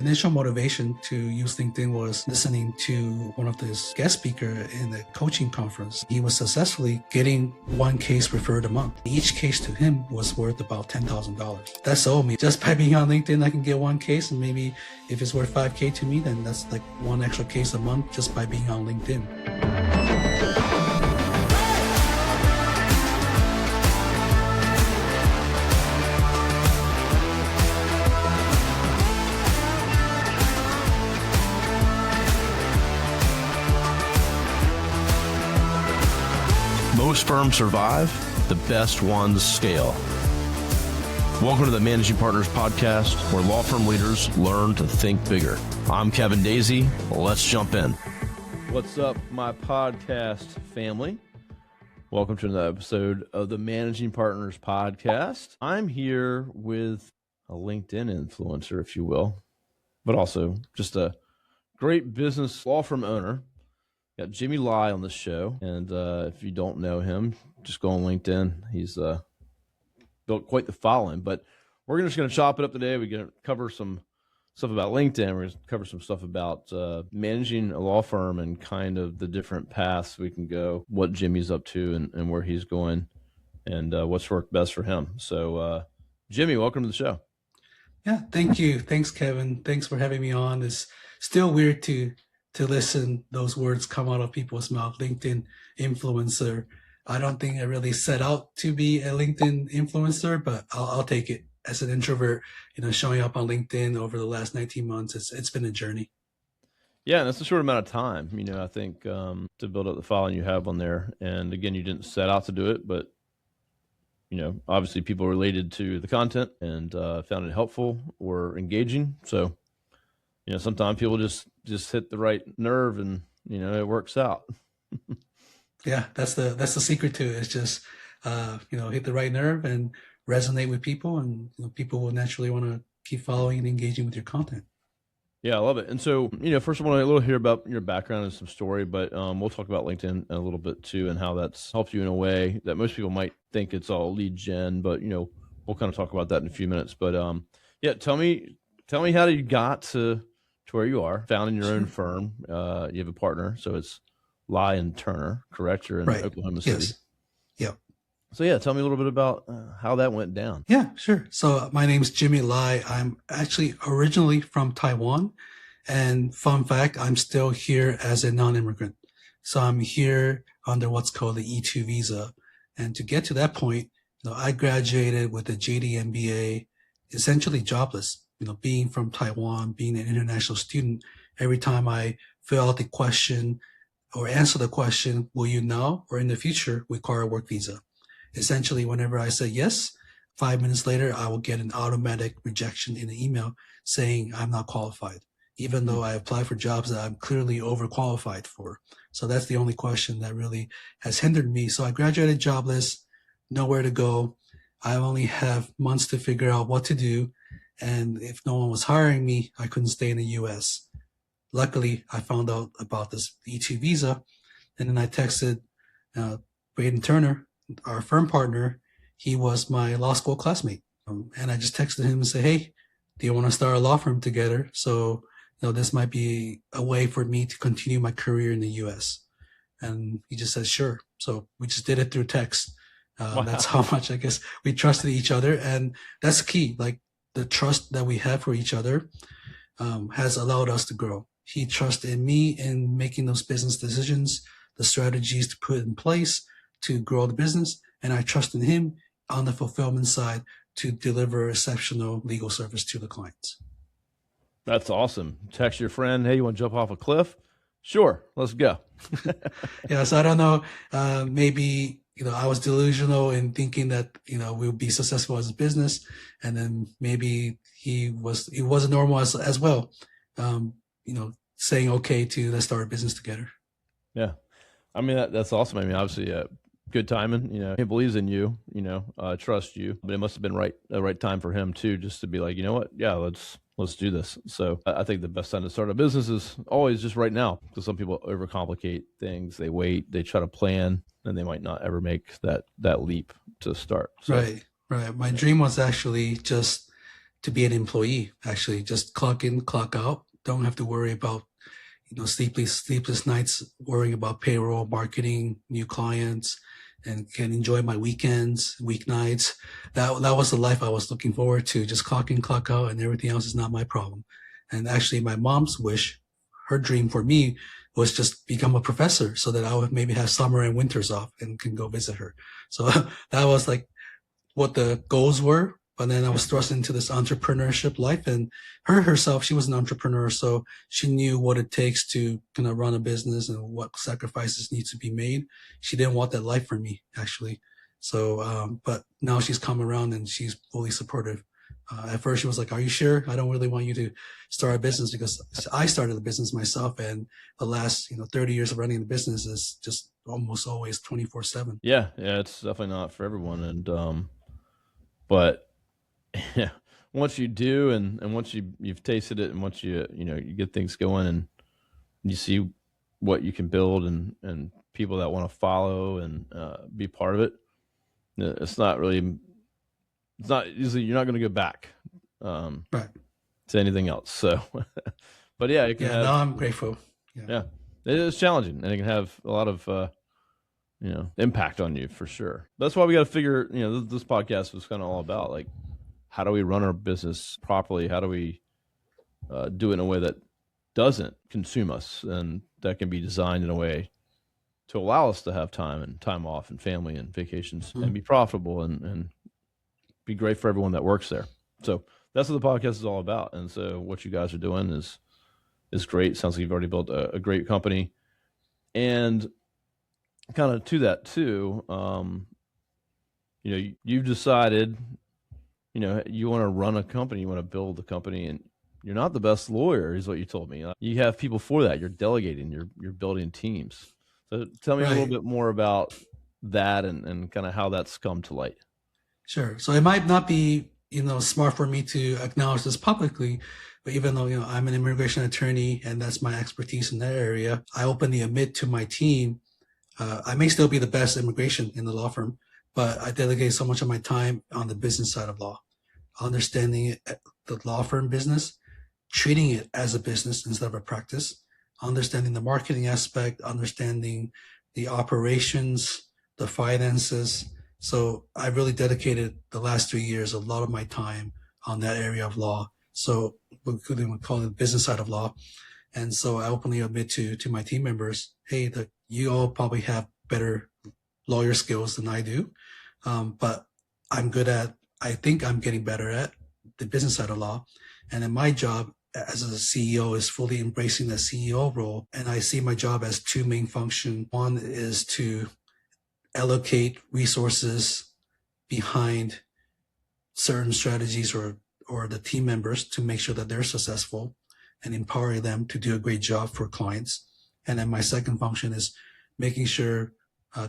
Initial motivation to use LinkedIn was listening to one of this guest speaker in a coaching conference. He was successfully getting one case referred a month. Each case to him was worth about $10,000. That sold me. Just by being on LinkedIn, I can get one case, and maybe if it's worth $5K to me, then that's like one extra case a month just by being on LinkedIn. Most firms survive, the best ones scale. Welcome to the Managing Partners Podcast, where law firm leaders learn to think bigger. I'm Kevin Daisy. Let's jump in. What's up, my podcast family? Welcome to another episode of the Managing Partners Podcast. I'm here with a LinkedIn influencer, if you will, but also just a great business law firm owner. Got Jimmy Lai on the show, and if you don't know him, just go on LinkedIn. He's built quite the following, but we're just going to chop it up today. We're going to cover some stuff about LinkedIn. We're going to cover some stuff about managing a law firm and kind of the different paths we can go, what Jimmy's up to and where he's going, and what's worked best for him. So, Jimmy, welcome to the show. Yeah, thank you. Thanks, Kevin. Thanks for having me on. It's still weird to listen those words come out of people's mouth. LinkedIn influencer. I don't think I really set out to be a LinkedIn influencer, but I'll take it. As an introvert, showing up on LinkedIn over the last 19 months, it's been a journey. Yeah, and that's a short amount of time, I think, to build up the following you have on there. And again, you didn't set out to do it, but, obviously people related to the content and found it helpful or engaging. So, sometimes people just hit the right nerve and, it works out. Yeah, that's the secret to it. It's just, hit the right nerve and resonate with people, and people will naturally want to keep following and engaging with your content. Yeah, I love it. And so, first I want to hear about your background and some story, but we'll talk about LinkedIn a little bit too, and how that's helped you in a way that most people might think it's all lead gen, but, we'll kind of talk about that in a few minutes. But yeah, tell me how you got to where you are, founding your own firm. You have a partner, so it's Lai and Turner, correct? You're in Oklahoma City. Yes. Yep. So yeah, tell me a little bit about how that went down. Yeah, sure. So my name's Jimmy Lai. I'm actually originally from Taiwan, and fun fact, I'm still here as a non-immigrant. So I'm here under what's called the E2 visa. And to get to that point, I graduated with a JD MBA, essentially jobless. Being from Taiwan, being an international student, every time I fill out the question or answer the question, will you now or in the future require a work visa? Essentially, whenever I say yes, 5 minutes later, I will get an automatic rejection in the email saying I'm not qualified, even though I apply for jobs that I'm clearly overqualified for. So that's the only question that really has hindered me. So I graduated jobless, nowhere to go. I only have months to figure out what to do. And if no one was hiring me, I couldn't stay in the U.S. Luckily, I found out about this E2 visa, and then I texted Braden Turner, our firm partner. He was my law school classmate. And I just texted him and said, hey, do you want to start a law firm together? So, this might be a way for me to continue my career in the U.S. And he just said, sure. So we just did it through text. Wow. That's how much, I guess, we trusted each other. And that's key. Like, the trust that we have for each other has allowed us to grow. He trusted in me in making those business decisions, the strategies to put in place to grow the business. And I trust in him on the fulfillment side to deliver exceptional legal service to the clients. That's awesome. Text your friend, hey, you want to jump off a cliff? Sure, let's go. Yeah, so I don't know, maybe I was delusional in thinking that, we'll be successful as a business. And then maybe he wasn't normal as well, saying, okay, let's start a business together. Yeah. I mean, that's awesome. I mean, obviously, good timing, he believes in you, trust you, but it must have been the right time for him too, just to be like, you know what? Yeah, let's do this. So I think the best time to start a business is always just right now, because some people overcomplicate things. They wait, they try to plan, and they might not ever make that leap to start. So, Right. My dream was actually just to be an employee. Actually, just clock in, clock out. Don't have to worry about sleepless nights worrying about payroll, marketing, new clients, and can enjoy my weekends, weeknights. That was the life I was looking forward to. Just clock in, clock out, and everything else is not my problem. And actually, my mom's wish, her dream for me was just become a professor so that I would maybe have summer and winters off and can go visit her. So that was like what the goals were. But then I was thrust into this entrepreneurship life, and her herself, she was an entrepreneur, so she knew what it takes to kind of run a business and what sacrifices need to be made. She didn't want that life for me, actually. So, but now she's come around and she's fully supportive. At first, she was like, "Are you sure? I don't really want you to start a business because I started a business myself, and the last 30 years of running the business is just almost always 24/7." Yeah, it's definitely not for everyone, and but yeah, once you do, and once you've tasted it, and once you get things going, and you see what you can build, and people that want to follow and be part of it, it's not usually you're not going to go back Right. to anything else. So, but yeah, it can Yeah, have no, I'm grateful. yeah, it is challenging, and it can have a lot of impact on you for sure. That's why we got to figure. This podcast was kind of all about like, how do we run our business properly? How do we do it in a way that doesn't consume us, and that can be designed in a way to allow us to have time and time off and family and vacations and be profitable and be great for everyone that works there. So that's what the podcast is all about. And so what you guys are doing is great. Sounds like you've already built a great company. And kind of to that too, you've decided, you want to run a company, you want to build a company, and you're not the best lawyer, is what you told me. You have people for that. You're delegating, you're building teams. So tell me a little bit more about that and kind of how that's come to light. Sure. So it might not be, smart for me to acknowledge this publicly, but even though, I'm an immigration attorney and that's my expertise in that area, I openly admit to my team, I may still be the best immigration in the law firm, but I delegate so much of my time on the business side of law, understanding it, the law firm business, treating it as a business instead of a practice, understanding the marketing aspect, understanding the operations, the finances. So I really dedicated the last 3 years a lot of my time on that area of law. So we could even call it the business side of law. And so I openly admit to my team members, hey, you all probably have better lawyer skills than I do. But I think I'm getting better at the business side of law. And then my job as a CEO is fully embracing the CEO role. And I see my job as two main functions. One is to allocate resources behind certain strategies or the team members to make sure that they're successful and empowering them to do a great job for clients. And then my second function is making sure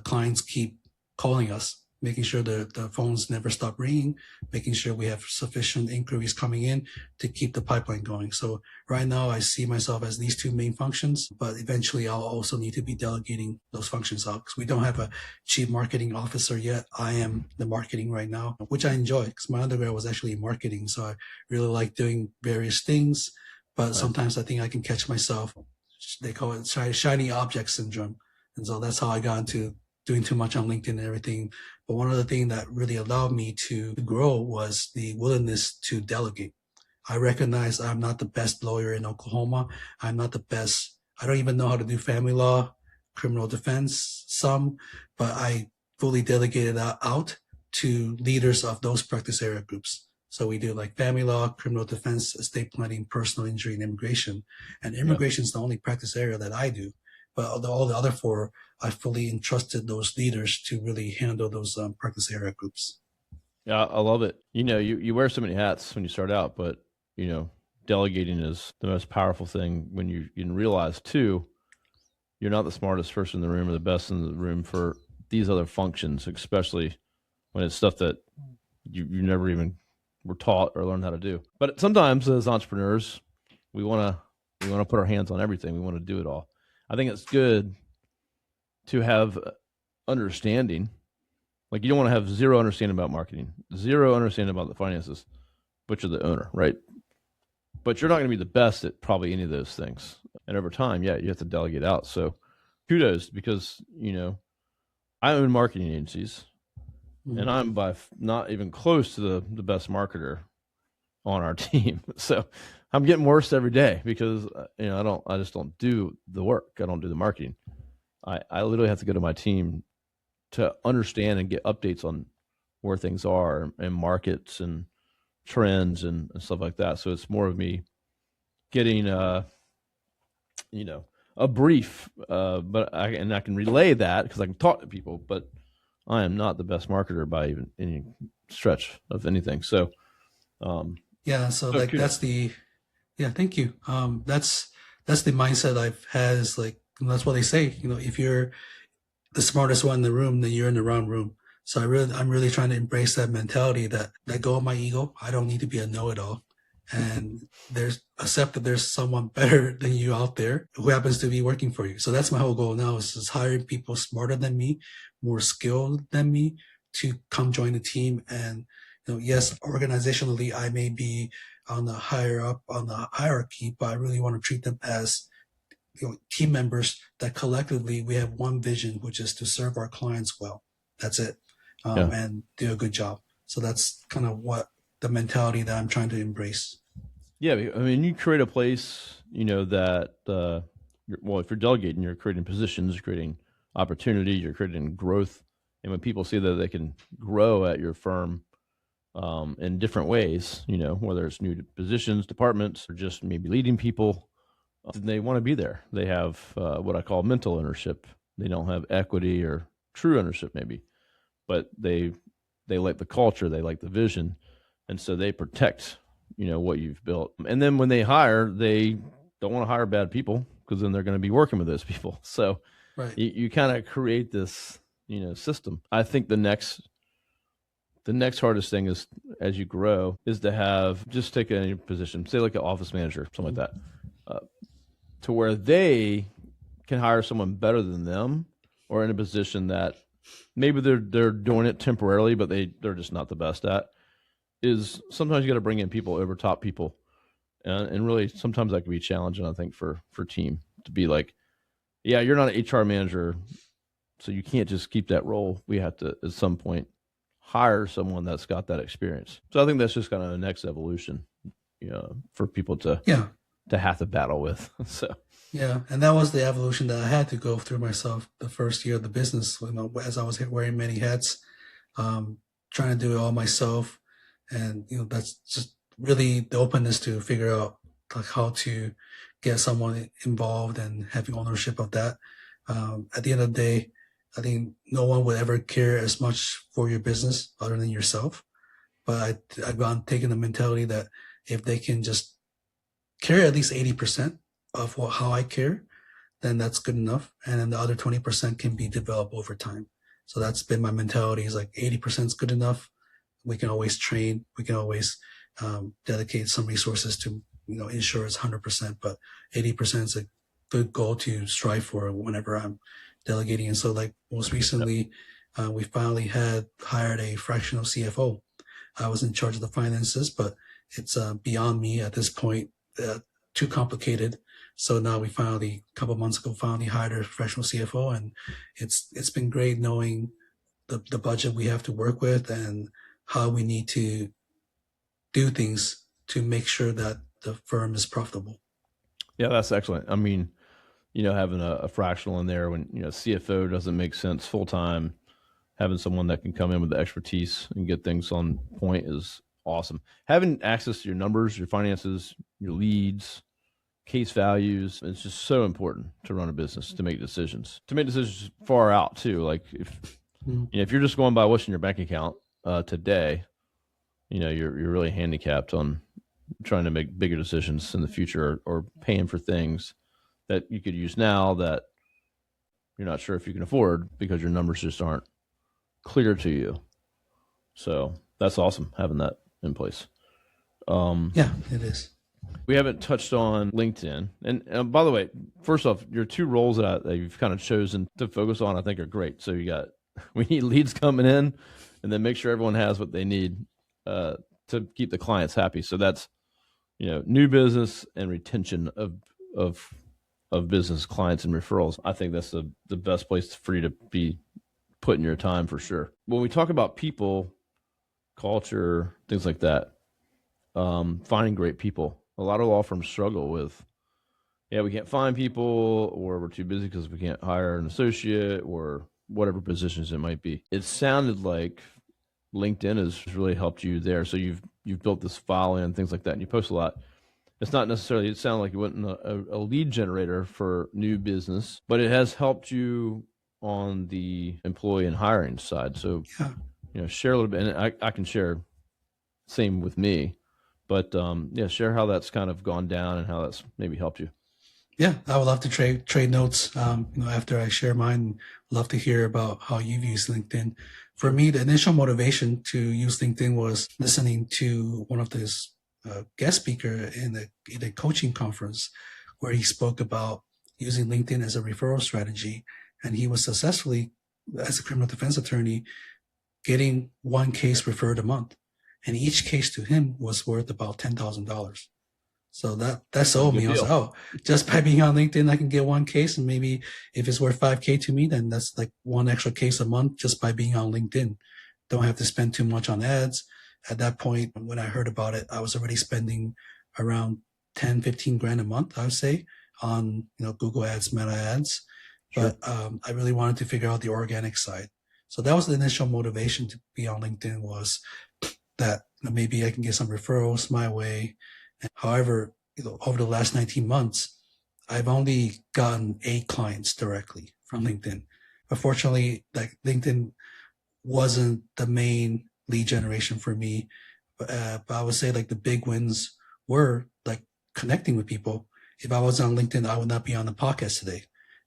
clients keep calling us, making sure the phones never stop ringing, making sure we have sufficient inquiries coming in to keep the pipeline going. So right now I see myself as these two main functions, but eventually I'll also need to be delegating those functions out because we don't have a chief marketing officer yet. I am the marketing right now, which I enjoy because my undergrad was actually in marketing. So I really like doing various things, but sometimes I think I can catch myself. They call it shiny object syndrome. And so that's how I got into doing too much on LinkedIn and everything. But one of the things that really allowed me to grow was the willingness to delegate. I recognize I'm not the best lawyer in Oklahoma. I'm not the best. I don't even know how to do family law, criminal defense, but I fully delegated that out to leaders of those practice area groups. So we do like family law, criminal defense, estate planning, personal injury, and immigration. And immigration is the only practice area that I do. But all the other four, I fully entrusted those leaders to really handle those practice area groups. Yeah, I love it. You wear so many hats when you start out, but delegating is the most powerful thing when you can realize too, you're not the smartest person in the room or the best in the room for these other functions, especially when it's stuff that you never even were taught or learned how to do. But sometimes as entrepreneurs, we want to put our hands on everything. We want to do it all. I think it's good to have understanding. Like you don't want to have zero understanding about marketing, zero understanding about the finances, but you're the owner, right? But you're not going to be the best at probably any of those things. And over time, yeah, you have to delegate out. So kudos, because, I own marketing agencies, and I'm by not even close to the best marketer on our team. So I'm getting worse every day because, I just don't do the work. I don't do the marketing. I literally have to go to my team to understand and get updates on where things are and markets and trends and stuff like that. So it's more of me getting, a brief, but I can relay that because I can talk to people, but I am not the best marketer by even any stretch of anything. So, Yeah, so like kudos. thank you. That's the mindset I've had, is like, that's what they say, if you're the smartest one in the room, then you're in the wrong room. So I'm really trying to embrace that mentality, that let go of my ego. I don't need to be a know-it-all, and accept that there's someone better than you out there who happens to be working for you. So that's my whole goal now, is just hiring people smarter than me, more skilled than me, to come join the team. And yes, organizationally, I may be on the higher up on the hierarchy, but I really want to treat them as team members that collectively we have one vision, which is to serve our clients well. That's it, and do a good job. So that's kind of what the mentality that I'm trying to embrace. Yeah, I mean, you create a place, that, if you're delegating, you're creating positions, you're creating opportunity, you're creating growth. And when people see that they can grow at your firm in different ways, whether it's new positions, departments, or just maybe leading people, they want to be there. They have what I call mental ownership. They don't have equity or true ownership, maybe, but they like the culture, they like the vision, and so they protect what you've built. And then when they hire, they don't want to hire bad people, because then they're going to be working with those people. So Right. you kind of create this system. I think the next hardest thing is, as you grow, is to have, just take any position, say like an office manager, something like that, to where they can hire someone better than them, or in a position that maybe they're doing it temporarily, but they're just not the best at. Is sometimes you got to bring in people over top people, and really sometimes that can be challenging, I think, for team to be like, yeah, you're not an HR manager, so you can't just keep that role. We have to at some point hire someone that's got that experience. So I think that's just kind of the next evolution, for people to have to battle with. So yeah, and that was the evolution that I had to go through myself the first year of the business. As I was wearing many hats, trying to do it all myself. And that's just really the openness to figure out like how to get someone involved and having ownership of that. At the end of the day, I think no one would ever care as much for your business other than yourself. But I've gone taking the mentality that if they can just care at least 80% of how I care, then that's good enough. And then the other 20% can be developed over time. So that's been my mentality, is like 80% is good enough. We can always train. We can always dedicate some resources to, ensure it's 100%, but 80% is a good goal to strive for whenever I'm delegating. And so like most recently, we finally hired a fractional CFO. I was in charge of the finances, but it's beyond me at this point, too complicated. So now we finally, a couple of months ago, finally hired a fractional CFO, and it's been great knowing the budget we have to work with and how we need to do things to make sure that the firm is profitable. Yeah, that's excellent. I mean, having a fractional in there when, CFO doesn't make sense full time, having someone that can come in with the expertise and get things on point is awesome. Having access to your numbers, your finances, your leads, case values, it's just so important to run a business, to make decisions far out too. Like if you're just going by what's in your bank account today, you're really handicapped on trying to make bigger decisions in the future, or paying for things that you could use now that you're not sure if you can afford because your numbers just aren't clear to you. So that's awesome, having that in place. Yeah, it is. We haven't touched on LinkedIn. And by the way, first off, your two roles that you've kind of chosen to focus on, I think, are great. So we need leads coming in, and then make sure everyone has what they need to to keep the clients happy. So that's, new business and retention of business clients and referrals. I think that's the best place for you to be putting your time for sure. When we talk about people, culture, things like that, finding great people, a lot of law firms struggle with, we can't find people, or we're too busy because we can't hire an associate, or whatever positions it might be. It sounded like LinkedIn has really helped you there. So you've built this following and things like that, and you post a lot. It's not necessarily, it sounded like you wasn't a lead generator for new business, but it has helped you on the employee and hiring side. So, share a little bit, and I can share, same with me, but share how that's kind of gone down and how that's maybe helped you. Yeah, I would love to trade notes. After I share mine, love to hear about how you've used LinkedIn. For me, the initial motivation to use LinkedIn was listening to one of this guest speaker in a coaching conference, where he spoke about using LinkedIn as a referral strategy, and he was successfully, as a criminal defense attorney, getting one case referred a month, and each case to him was worth about $10,000. So that sold me. I was like, oh, just by being on LinkedIn, I can get one case, and maybe if it's worth $5,000 to me, then that's like one extra case a month just by being on LinkedIn. Don't have to spend too much on ads. At that point, when I heard about it, I was already spending around 10, 15 grand a month, I would say, on Google ads, Meta ads. Sure. But I really wanted to figure out the organic side. So that was the initial motivation to be on LinkedIn, was that maybe I can get some referrals my way. However, over the last 19 months, I've only gotten 8 clients directly from LinkedIn. Unfortunately, like, LinkedIn wasn't the main lead generation for me, but I would say like the big wins were like connecting with people. If I was on LinkedIn, I would not be on the podcast today.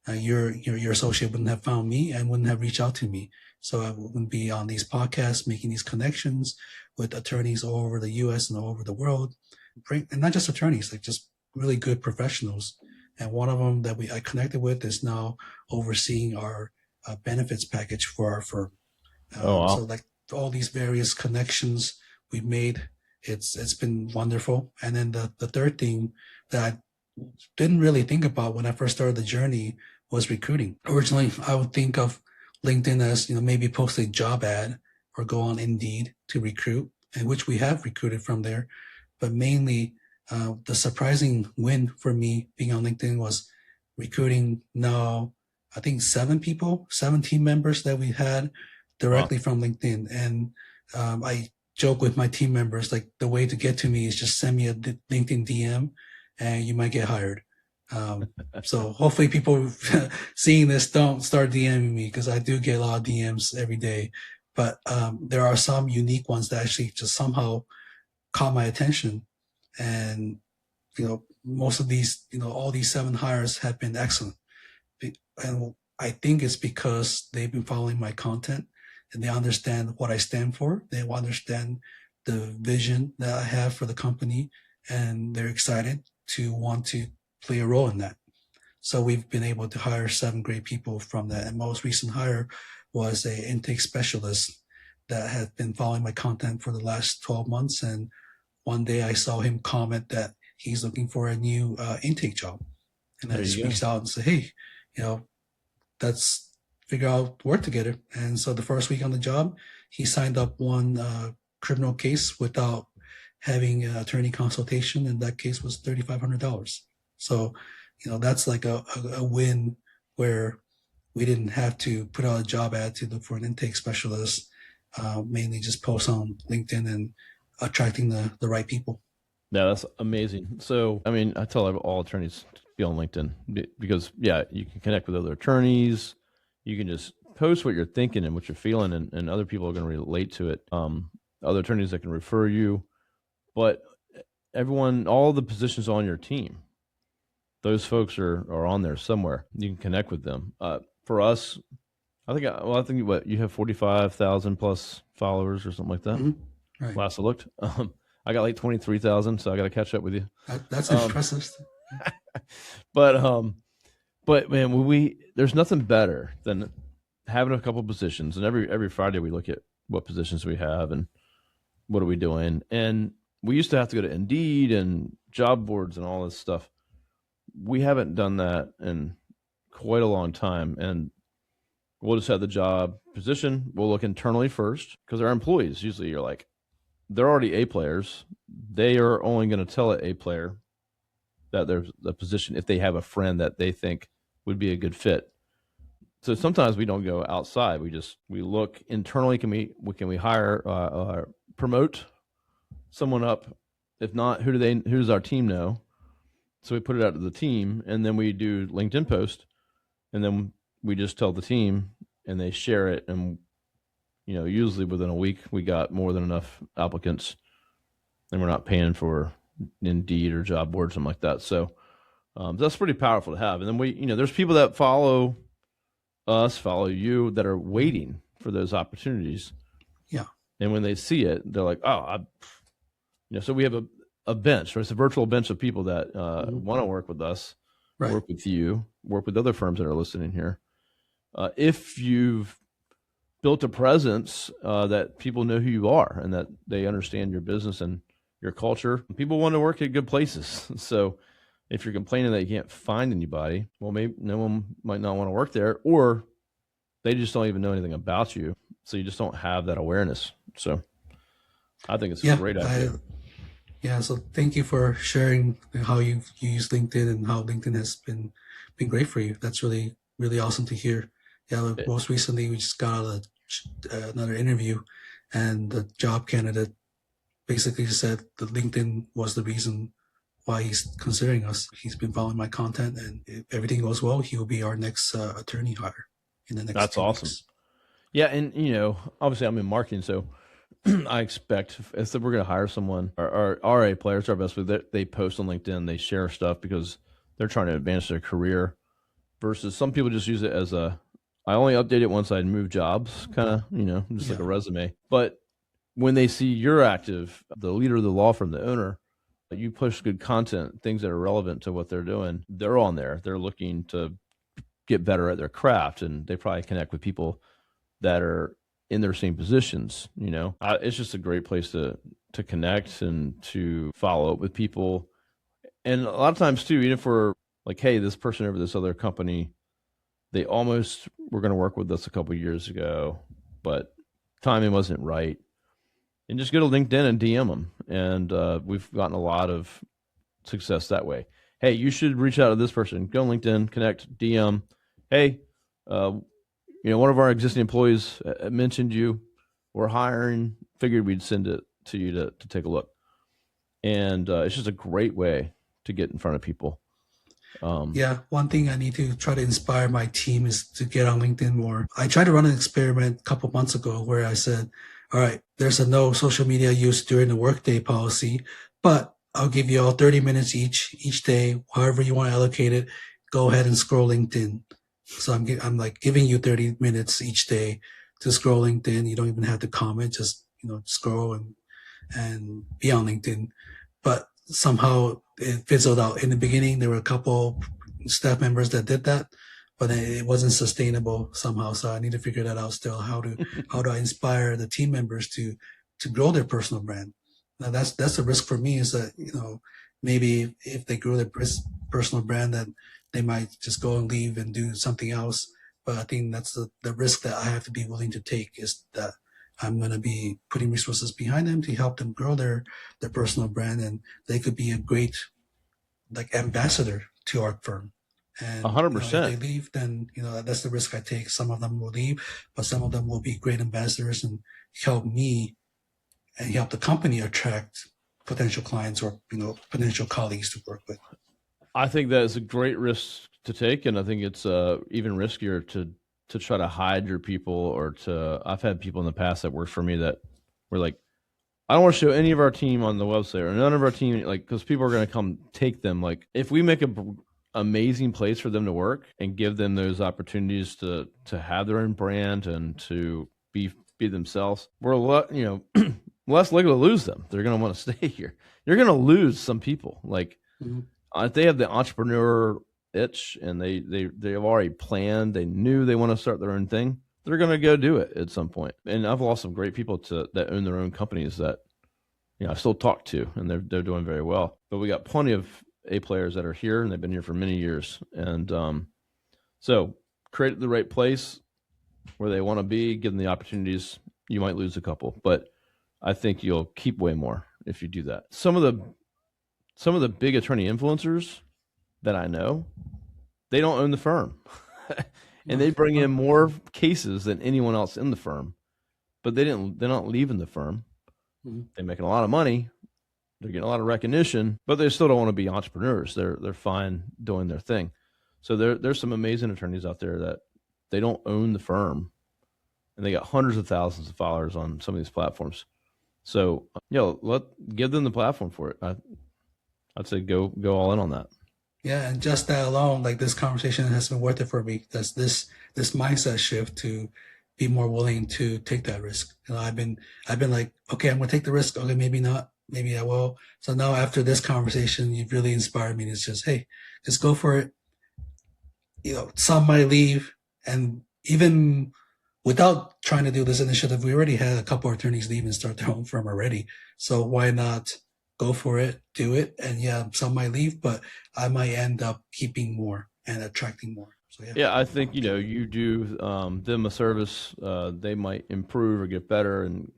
Your associate wouldn't have found me and wouldn't have reached out to me. So I wouldn't be on these podcasts, making these connections with attorneys all over the US and all over the world. And not just attorneys, like just really good professionals. And one of them that I connected with is now overseeing our benefits package for our firm. Wow. So like all these various connections we've made, it's been wonderful. And then the third thing that I didn't really think about when I first started the journey was recruiting. Originally, I would think of LinkedIn as, maybe post a job ad or go on Indeed to recruit, and which we have recruited from there. But mainly, the surprising win for me being on LinkedIn was recruiting now, I think 7 team members that we had directly from LinkedIn. And I joke with my team members, like, the way to get to me is just send me a LinkedIn DM and you might get hired. So hopefully people seeing this don't start DMing me, because I do get a lot of DMs every day. But there are some unique ones that actually just somehow caught my attention. And, most of these, all these 7 hires have been excellent. And I think it's because they've been following my content and they understand what I stand for. They understand the vision that I have for the company, and they're excited to want to play a role in that. So we've been able to hire 7 great people from that. And most recent hire was a intake specialist that had been following my content for the last 12 months. And one day I saw him comment that he's looking for a new intake job. And I just reached out and said, hey, let's figure out work together. And so the first week on the job, he signed up one criminal case without having an attorney consultation. And that case was $3,500. So, that's like a win, where we didn't have to put out a job ad to look for an intake specialist, mainly just post on LinkedIn and attracting the right people. Yeah, that's amazing. So, I tell all attorneys to be on LinkedIn, because, you can connect with other attorneys. You can just post what you're thinking and what you're feeling, and other people are going to relate to it. Other attorneys that can refer you, but everyone, all the positions on your team, those folks are on there somewhere. You can connect with them. For us, I think what you have 45,000 plus followers or something like that. Mm-hmm. Right. Last I looked, I got like 23,000, so I got to catch up with you. That's impressive. But man, there's nothing better than having a couple positions, and every Friday we look at what positions we have, and what are we doing? And we used to have to go to Indeed and job boards and all this stuff. We haven't done that in quite a long time. And we'll just have the job position. We'll look internally first because our employees usually are like, they're already A players. They are only going to tell an A player that there's a position if they have a friend that they think would be a good fit. So sometimes we don't go outside. We look internally. Can we hire, promote someone up? If not, who does our team know? So we put it out to the team, and then we do LinkedIn post, and then we just tell the team, and they share it. And usually within a week, we got more than enough applicants, and we're not paying for Indeed or job board, something like that. So that's pretty powerful to have. And then there's people that follow us, follow you, that are waiting for those opportunities. Yeah. And when they see it, they're like, oh, so we have a bench, right? It's a virtual bench of people that want to work with us, Right. work with you, work with other firms that are listening here. If you've built a presence that people know who you are and that they understand your business and your culture, people want to work at good places. So if you're complaining that you can't find anybody, well, maybe no one might not want to work there, or they just don't even know anything about you. So you just don't have that awareness. So I think it's a great idea. So thank you for sharing how you use LinkedIn and how LinkedIn has been great for you. That's really, really awesome to hear. Yeah, most recently we just got out of another interview, and the job candidate basically said that LinkedIn was the reason why he's considering us. He's been following my content, and if everything goes well, he will be our next attorney hire in the next. That's awesome. Weeks. Yeah, and obviously I'm in marketing, so I expect if we're going to hire someone, our RA players, our best, they post on LinkedIn, they share stuff because they're trying to advance their career. Versus some people just use it as I only update it once I move jobs, kind of, just like a resume. But when they see you're active, the leader of the law firm, the owner, you push good content, things that are relevant to what they're doing, they're on there. They're looking to get better at their craft, and they probably connect with people that are in their same positions. It's just a great place to connect and to follow up with people. And a lot of times too, even if we're like, hey, this person over this other company, they almost were going to work with us a couple of years ago, but timing wasn't right. And just go to LinkedIn and DM them. And we've gotten a lot of success that way. Hey, you should reach out to this person. Go on LinkedIn, connect, DM. Hey, one of our existing employees mentioned you. We're hiring. Figured we'd send it to you to take a look. And it's just a great way to get in front of people. One thing I need to try to inspire my team is to get on LinkedIn more. I tried to run an experiment a couple months ago where I said, all right, there's a no social media use during the workday policy, but I'll give you all 30 minutes each day, however you want to allocate it. Go ahead and scroll LinkedIn. So I'm like giving you 30 minutes each day to scroll LinkedIn. You don't even have to comment, just, scroll and be on LinkedIn. But somehow it fizzled out. In the beginning, there were a couple staff members that did that, but it wasn't sustainable somehow. So I need to figure that out still. How do I inspire the team members to grow their personal brand? Now that's the risk for me, is that, maybe if they grow their personal brand, that they might just go and leave and do something else. But I think that's the risk that I have to be willing to take, is that I'm going to be putting resources behind them to help them grow their personal brand, and they could be a great ambassador to our firm. And 100%. If they leave, then that's the risk I take. Some of them will leave, but some of them will be great ambassadors and help me and help the company attract potential clients or potential colleagues to work with. I think that is a great risk to take, and I think it's even riskier to try to hide your people, or I've had people in the past that worked for me that were like, I don't want to show any of our team on the website, or none of our team, because people are going to come take them. Like, if we make an amazing place for them to work and give them those opportunities to have their own brand and to be themselves, we're less likely to lose them. They're going to want to stay here. You're going to lose some people. Like, if they have the entrepreneur itch and they've already planned, they knew they want to start their own thing, they're going to go do it at some point. And I've lost some great people that own their own companies that I still talk to, and they're doing very well. But we got plenty of A players that are here, and they've been here for many years. And so create the right place where they want to be, give them the opportunities. You might lose a couple, but I think you'll keep way more if you do that. Some of the big attorney influencers that I know, they don't own the firm. And they bring in more cases than anyone else in the firm. But they're not leaving the firm. They're making a lot of money. They're getting a lot of recognition, but they still don't want to be entrepreneurs. They're fine doing their thing. So there's some amazing attorneys out there that they don't own the firm, and they got hundreds of thousands of followers on some of these platforms. So give them the platform for it. I'd say go all in on that. Yeah, and just that alone, like this conversation has been worth it for me. That's this mindset shift to be more willing to take that risk. I've been like, okay, I'm gonna take the risk. Okay, maybe not, maybe I will. So now after this conversation, you've really inspired me. It's just, hey, just go for it. Some might leave, and even without trying to do this initiative, we already had a couple of attorneys leave and start their own firm already. So why not go for it, do it? And yeah, some might leave, but I might end up keeping more and attracting more. So yeah, I think you do them a service. They might improve or get better and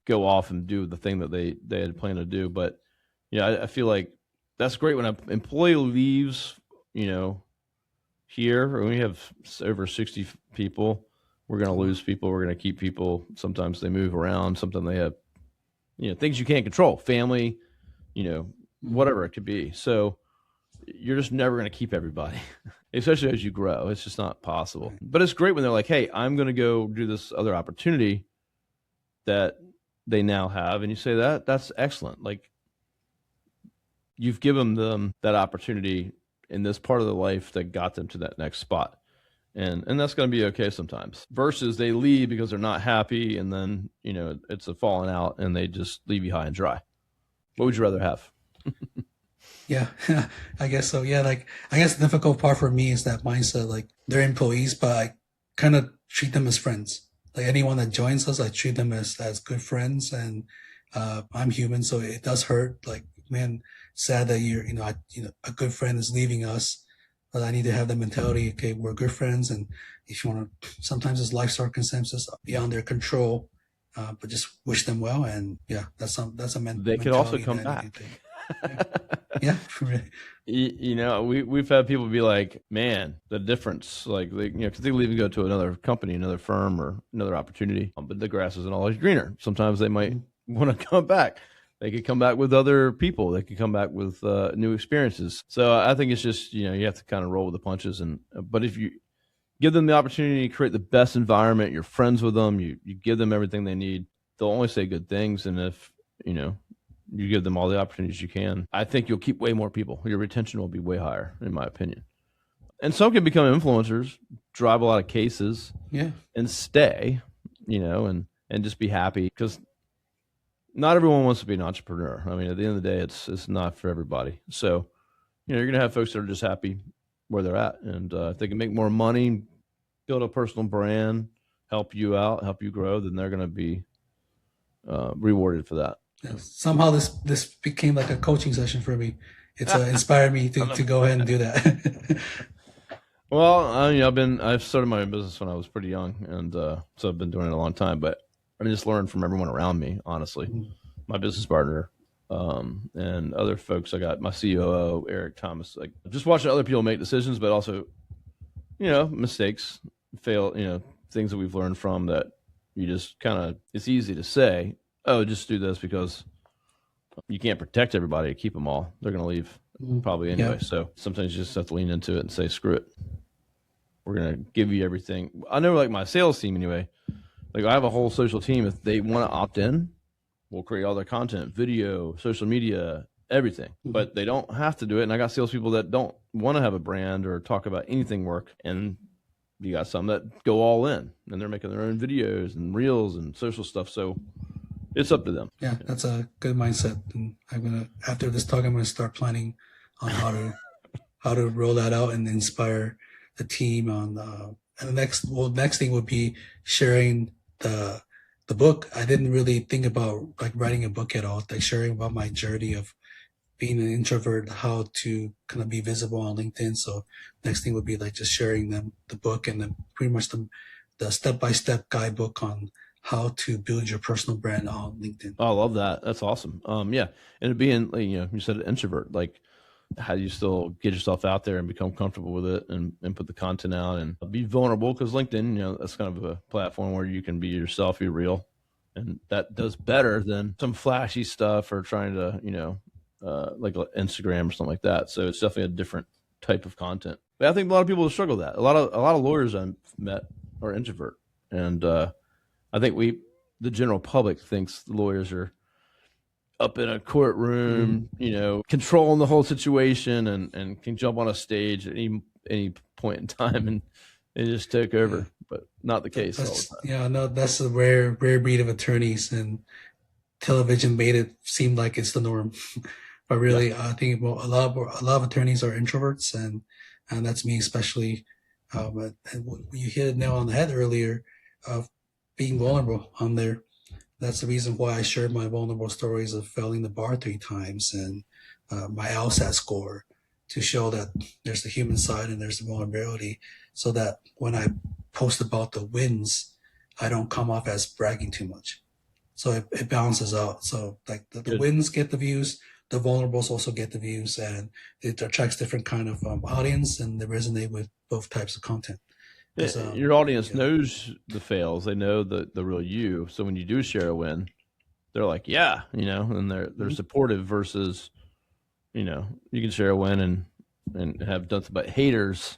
go off and do the thing that they had planned to do. But I feel like that's great when an employee leaves. Here when we have over 60 people, we're going to lose people. We're going to keep people. Sometimes they move around. Sometimes they have things you can't control, family, whatever it could be. So you're just never going to keep everybody. Especially as you grow. It's just not possible. But it's great when they're like, hey, I'm going to go do this other opportunity that they now have. And you say that's excellent. Like, you've given them that opportunity in this part of their life that got them to that next spot. And that's going to be okay sometimes. Versus they leave because they're not happy, and then, it's a falling out and they just leave you high and dry. What would you rather have? Yeah, I guess so. Yeah, like, I guess the difficult part for me is that mindset, like, they're employees, but I kind of treat them as friends. Like, anyone that joins us, I treat them as good friends, and I'm human, so it does hurt. Like, man, sad that a good friend is leaving us, but I need to have the mentality, okay, we're good friends, and if you want to, sometimes it's life circumstances beyond their control, but just wish them well, and yeah, that's a mentality. They could also come back. Yeah. We've had people be like, man, the difference, like, because they leave and go to another company, another firm, or another opportunity, but the grass isn't always greener. Sometimes they might want to come back. They could come back with other people. They could come back with new experiences. So I think it's just, you have to kind of roll with the punches. But if you give them the opportunity to create the best environment, you're friends with them, you give them everything they need, they'll only say good things. And if, you give them all the opportunities you can, I think you'll keep way more people. Your retention will be way higher, in my opinion. And some can become influencers, drive a lot of cases, and stay, and just be happy, because not everyone wants to be an entrepreneur. I mean, at the end of the day, it's not for everybody. So, you're going to have folks that are just happy where they're at, and if they can make more money, build a personal brand, help you out, help you grow, then they're going to be rewarded for that. Yeah, somehow this became like a coaching session for me. It's inspired me to go ahead and do that. Well, I've started my own business when I was pretty young, and so I've been doing it a long time. But I just learned from everyone around me, honestly. My business partner, and other folks. I got my COO, Eric Thomas. Like, just watching other people make decisions, but also, mistakes, fail, things that we've learned from that you just kind of, it's easy to say, oh, just do this, because you can't protect everybody to keep them all. They're going to leave probably anyway. Yeah. So sometimes you just have to lean into it and say, screw it. We're going to give you everything. I know, like, my sales team anyway, like, I have a whole social team. If they want to opt in, we'll create all their content, video, social media, everything. But they don't have to do it. And I got salespeople that don't want to have a brand or talk about anything work. And you got some that go all in, and they're making their own videos and reels and social stuff. So it's up to them. Yeah, that's a good mindset. And after this talk, I'm gonna start planning on how to roll that out and inspire the team on. And the next thing would be sharing the the book, I didn't really think about like writing a book at all, like sharing about my journey of being an introvert, how to kind of be visible on LinkedIn. So next thing would be like just sharing them the book and then pretty much the step by step guidebook on how to build your personal brand on LinkedIn. Oh, I love that. That's awesome. Yeah. And it being, you said an introvert, like how do you still get yourself out there and become comfortable with it and put the content out and be vulnerable? Because LinkedIn, that's kind of a platform where you can be yourself, be real. And that does better than some flashy stuff or trying to, like Instagram or something like that. So it's definitely a different type of content. But I think a lot of people struggle with that. A lot of lawyers I've met are introvert. And I think the general public thinks the lawyers are up in a courtroom, controlling the whole situation and can jump on a stage at any point in time and just take over. Yeah. But not the case all the time. Yeah, no, that's a rare breed of attorneys, and television made it seem like it's the norm. But really, yeah. I think a lot of attorneys are introverts, and that's me especially. And you hit it nail on the head earlier of being vulnerable on there. That's the reason why I shared my vulnerable stories of failing the bar 3 times and my LSAT score, to show that there's the human side and there's the vulnerability, so that when I post about the wins, I don't come off as bragging too much. So it balances out. So like the wins get the views, the vulnerables also get the views, and it attracts different kind of audience, and they resonate with both types of content. Your audience knows the fails. They know the real you. So when you do share a win, they're like, yeah, and they're supportive versus, you can share a win and have nothing but haters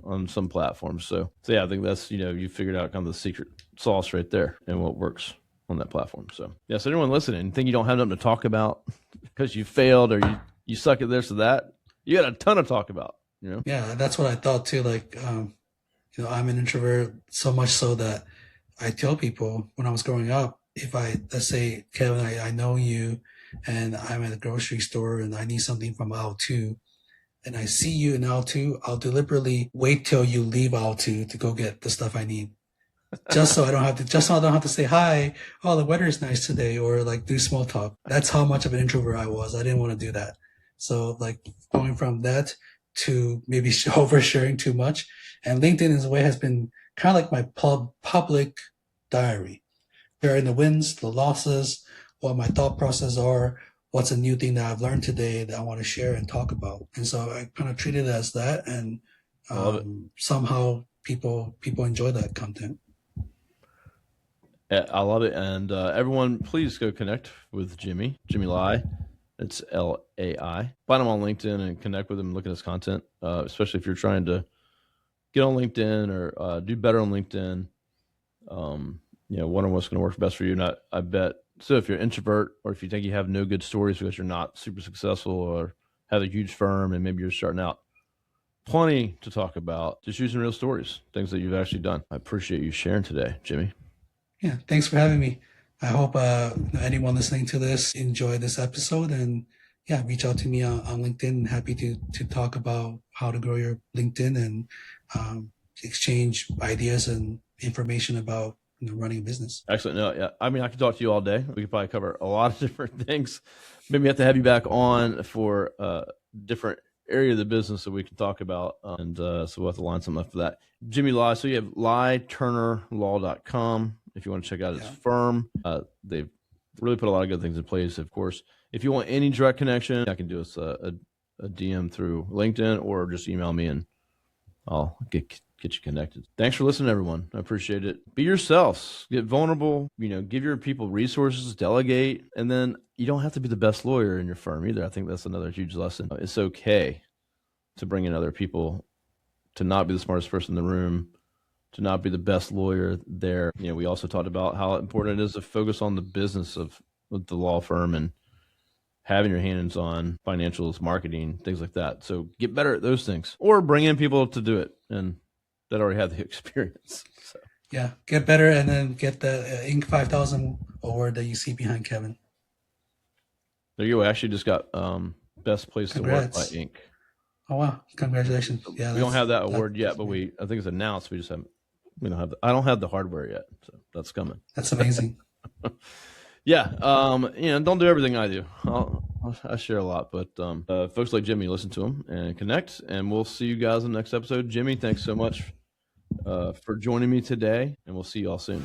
on some platforms. So yeah, I think that's, you figured out kind of the secret sauce right there and what works on that platform. So yeah, so anyone listening, think you don't have nothing to talk about because you failed or you suck at this or that, you got a ton to talk about, Yeah, that's what I thought too. Like, I'm an introvert, so much so that I tell people when I was growing up, if let's say, Kevin, I know you and I'm at a grocery store and I need something from aisle 2 and I see you in aisle 2, I'll deliberately wait till you leave aisle 2 to go get the stuff I need. Just so I don't have to say hi. Oh, the weather is nice today, or like do small talk. That's how much of an introvert I was. I didn't want to do that. So like going from that to maybe oversharing too much. And LinkedIn in a way has been kind of like my public diary. Sharing the wins, the losses, what my thought process are, what's a new thing that I've learned today that I want to share and talk about. And so I kind of treat it as that, and somehow people enjoy that content. I love it. And everyone, please go connect with Jimmy Lai. It's Lai. Find him on LinkedIn and connect with him and look at his content, especially if you're trying to get on LinkedIn or do better on LinkedIn. Wondering what's going to work best for you. And I bet, so if you're an introvert or if you think you have no good stories because you're not super successful or have a huge firm and maybe you're starting out, plenty to talk about. Just using real stories, things that you've actually done. I appreciate you sharing today, Jimmy. Yeah, thanks for having me. I hope anyone listening to this enjoyed this episode, and yeah, reach out to me on LinkedIn. Happy to talk about how to grow your LinkedIn and exchange ideas and information about running a business. Excellent. No, yeah. I mean, I could talk to you all day. We could probably cover a lot of different things. Maybe we have to have you back on for different area of the business that we can talk about. And so we'll have to line something up for that. Jimmy Lai. So you have LaiTurnerLaw.com. If you want to check out his firm, they've really put a lot of good things in place. Of course, if you want any direct connection, I can do a DM through LinkedIn or just email me and I'll get you connected. Thanks for listening, everyone. I appreciate it. Be yourselves. Get vulnerable. Give your people resources. Delegate, and then you don't have to be the best lawyer in your firm either. I think that's another huge lesson. It's okay to bring in other people, to not be the smartest person in the room, to not be the best lawyer there. We also talked about how important it is to focus on the business of the law firm and having your hands on financials, marketing, things like that. So get better at those things, or bring in people to do it and that already have the experience. So. Yeah, get better and then get the Inc. 5000 award that you see behind Kevin. There you go. I actually just got best place Congrats. To work by Inc. Oh wow! Congratulations. Yeah, we don't have that award yet, but I think it's announced. We just haven't I don't have the hardware yet, so that's coming. That's amazing. Yeah. Don't do everything I do. I share a lot, but folks like Jimmy, listen to him and connect, and we'll see you guys in the next episode. Jimmy, thanks so much for joining me today, and we'll see you all soon.